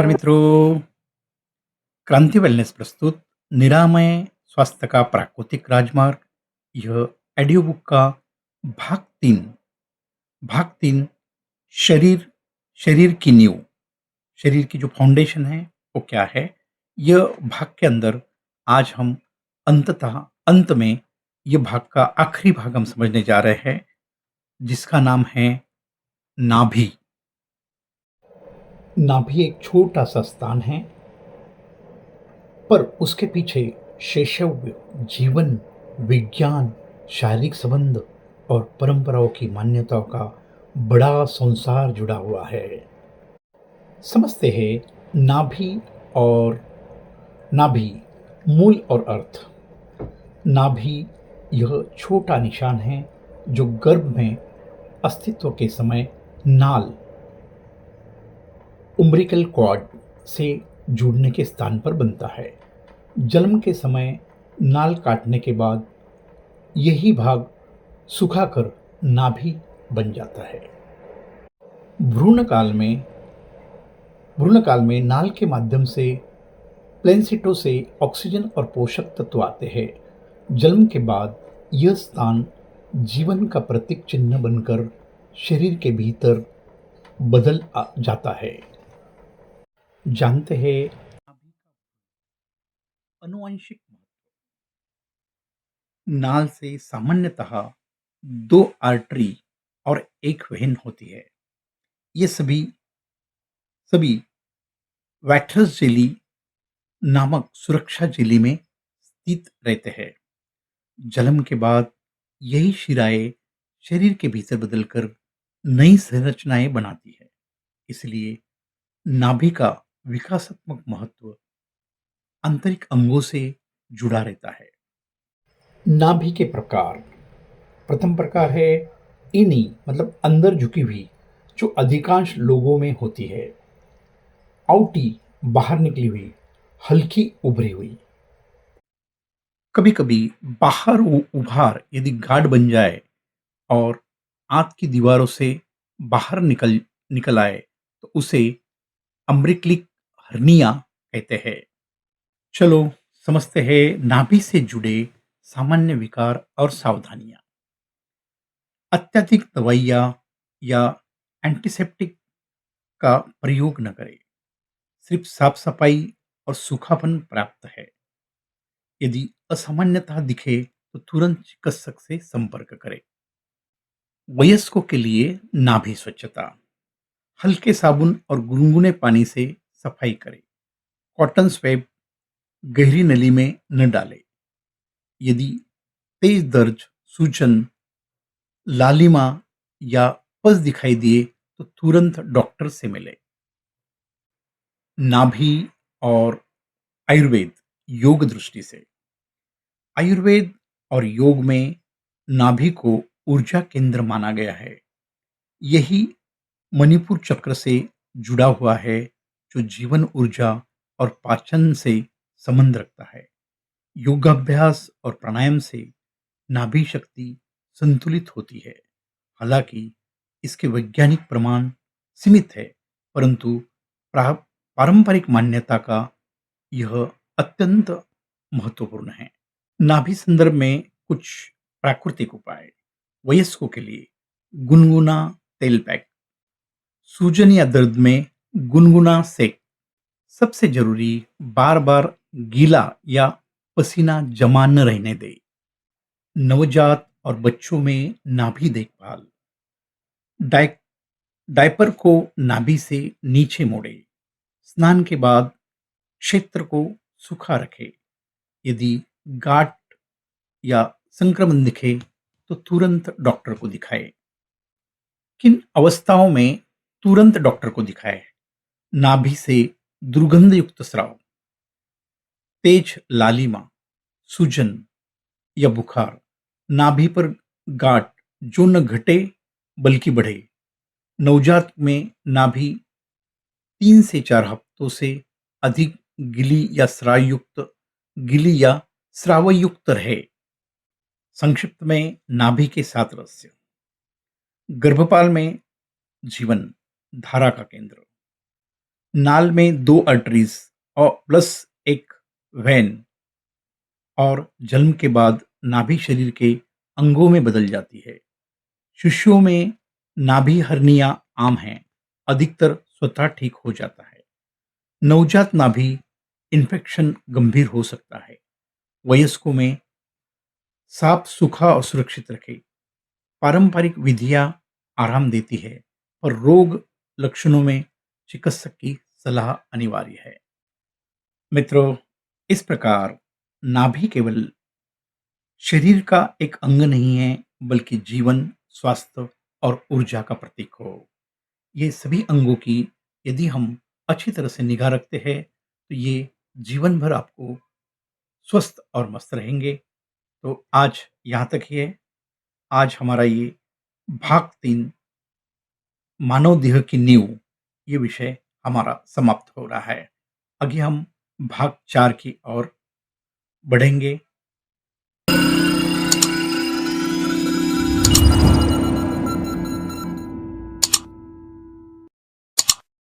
नमस्कार मित्रों। क्रांति वेलनेस प्रस्तुत निरामय स्वास्थ्य का प्राकृतिक राजमार्ग, यह ऑडियो बुक का भाग 3 शरीर शरीर की नींव, शरीर की जो फाउंडेशन है वो क्या है। यह भाग के अंदर आज हम अंततः अंत में यह भाग का आखिरी भाग हम समझने जा रहे हैं, जिसका नाम है नाभि। नाभि एक छोटा सा स्थान है, पर उसके पीछे शैशव जीवन, विज्ञान, शारीरिक संबंध और परंपराओं की मान्यताओं का बड़ा संसार जुड़ा हुआ है। समझते हैं और नाभि, मूल और अर्थ। नाभि यह छोटा निशान है जो गर्भ में अस्तित्व के समय नाल, उम्बिलिकल कॉर्ड से जुड़ने के स्थान पर बनता है। जन्म के समय नाल काटने के बाद यही भाग सुखाकर नाभि बन जाता है। भ्रूण काल में नाल के माध्यम से प्लेसेंटा से ऑक्सीजन और पोषक तत्व आते हैं। जन्म के बाद यह स्थान जीवन का प्रतीक चिन्ह बनकर शरीर के भीतर बदल जाता है। जानते हैं अनुवांशिक नाल से सामान्यतः 2 आर्टरी और 1 वेन होती है। ये सभी सभी वैट्रस जेली नामक सुरक्षा जेली में स्थित रहते हैं। जन्म के बाद यही शिराएं शरीर के भीतर बदलकर नई संरचनाएं बनाती है। इसलिए नाभि का विकासात्मक महत्व आंतरिक अंगों से जुड़ा रहता है। नाभि के प्रकार, प्रथम प्रकार है इनी, मतलब अंदर झुकी हुई, जो अधिकांश लोगों में होती है। आउटी, बाहर निकली हुई, हल्की उभरी हुई। कभी कभी बाहर उभार यदि गाढ़ बन जाए और आंत की दीवारों से बाहर निकल निकल आए तो उसे अम्ब्लिकल हर्निया कहते हैं। चलो समझते हैं नाभि से जुड़े सामान्य विकार और सावधानियां। अत्यधिक दवाइयां या एंटीसेप्टिक का प्रयोग न करें। सिर्फ साफ सफाई और सूखापन पर्याप्त है। यदि असामान्यता दिखे तो तुरंत चिकित्सक से संपर्क करें। वयस्कों के लिए नाभि स्वच्छता, हल्के साबुन और गुनगुने पानी से सफाई करें। कॉटन स्वैब गहरी नली में न डालें। यदि तेज दर्द, सूजन, लालिमा या पस दिखाई दिए तो तुरंत डॉक्टर से मिले। नाभि और आयुर्वेद, योग दृष्टि से आयुर्वेद और योग में नाभि को ऊर्जा केंद्र माना गया है। यही मणिपुर चक्र से जुड़ा हुआ है, जो जीवन ऊर्जा और पाचन से संबंध रखता है। योगाभ्यास और प्राणायाम से नाभि शक्ति संतुलित होती है। हालांकि इसके वैज्ञानिक प्रमाण सीमित है, परंतु पारंपरिक मान्यता का यह अत्यंत महत्वपूर्ण है। नाभि संदर्भ में कुछ प्राकृतिक उपाय। वयस्कों के लिए गुनगुना तेल पैक, सूजन या दर्द में गुनगुना सेक। सबसे जरूरी, बार बार गीला या पसीना जमा न रहने दें। नवजात और बच्चों में नाभि देखभाल, डाय डायपर को नाभि से नीचे मोड़े। स्नान के बाद क्षेत्र को सूखा रखें। यदि गांठ या संक्रमण दिखे तो तुरंत डॉक्टर को दिखाएं। किन अवस्थाओं में तुरंत डॉक्टर को दिखाएं? नाभि से दुर्गंध युक्त स्राव, तेज लालिमा, सूजन या बुखार, नाभि पर गांठ जो न घटे बल्कि बढ़े। नवजात में नाभि 3 से 4 हफ्तों से अधिक गिली या स्रावयुक्त रहे। संक्षिप्त में नाभि के 7 रहस्य। गर्भपाल में जीवन धारा का केंद्र, नाल में 2 आर्टरीज़ और प्लस एक वेन और जन्म के बाद नाभि शरीर के अंगों में बदल जाती है। शिशुओं में नाभि हर्निया आम है, अधिकतर स्वतः ठीक हो जाता है। नवजात नाभि इन्फेक्शन गंभीर हो सकता है। वयस्कों में साफ, सूखा और सुरक्षित रखें। पारंपरिक विधियां आराम देती है और रोग लक्षणों में चिकित्सक की सलाह अनिवार्य है। मित्रों, इस प्रकार नाभि केवल शरीर का एक अंग नहीं है, बल्कि जीवन, स्वास्थ्य और ऊर्जा का प्रतीक हो। ये सभी अंगों की यदि हम अच्छी तरह से निगाह रखते हैं, तो ये जीवन भर आपको स्वस्थ और मस्त रहेंगे। तो आज यहाँ तक ही है। आज हमारा ये भाग 3 मानव देह की नींव, ये विषय हमारा समाप्त हो रहा है। आगे हम भाग 4 की ओर बढ़ेंगे।